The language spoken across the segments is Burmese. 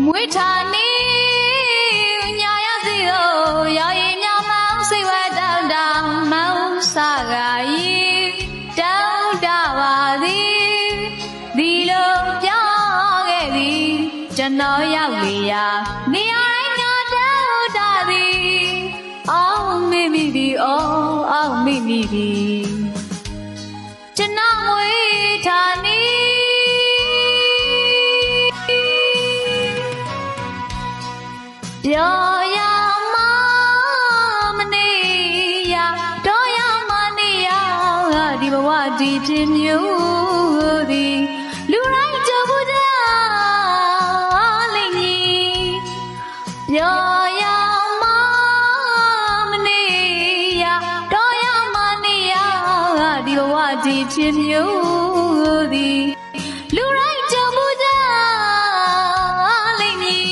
မွေးထားနေညာရစီကိုရောက်ရင်ညမောင်းစိတ်ဝဲတောင်းတောင်းမောင်းစားကရင်တောင်းတပါသည်ဒီလိုပြောခဲ့သည်ကျွန်တော်ရောက်လေရာနေရာတိုင်းငါတောင်းတသည်အောင်မိမိဒီအောင်မိမိဒီကျွန်တော်မွေးထားနေပြောရမမနေရတော့ရမနေရဒီဘဝဒီဖြစ်မျိုးသည်လူတိုင်းကြဘူးကြလိမ့်မည်ပြောရမမနေရတော့ရမနေရဒီဘဝဒီဖြစ်မျိုးသည်လူတိုင်းကြဘူးကြလိမ့်မည်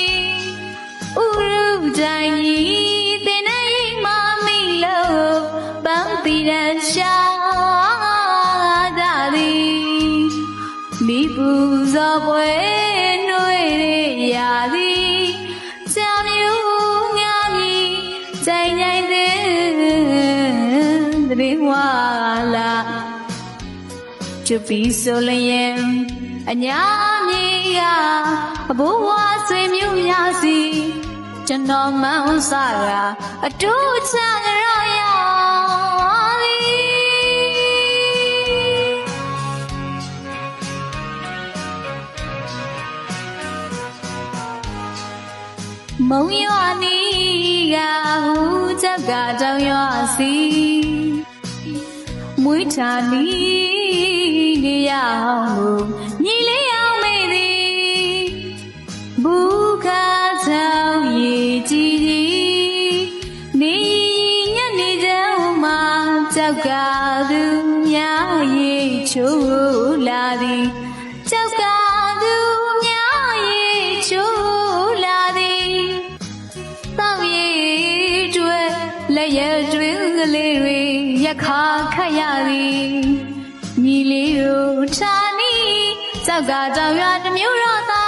တိုင်းကြီးတင်နေမမိလို့ပန်းပီရန်ရှာကြသည်မိပူဇော်ပွဲနှွေရရာသည်ကြောင်မြူငါမီကြိုင်ကြိုင်တဲ့တည်းဝါလာချူပီဆိုလျင်အညာမြေကအဘိုးဝါဆွေမျိုးများစီကျွန်တော်မောင်းစားရာအတူချကြရရာမုံရွာနီကဟူကြောက်ကတောင်ရွာစီမွေးထားနီနေရအောင်လို့ညီလေးအောင်မေးသည်ဘူခါဆောင်ရေကြည်ကြီးနေညနေကျမှကြောက်ကသူများရေချိုးလာသည်ကြောက်ကသူများရေချိုးလာသည်တောက်ရေကျွဲလက်ရတွင်ကလေးတွေရခါခတ်ရသည်ညီလေးတို့ဌာနီကြောက်ကတောင်ရွာတစ်မျိုးတော့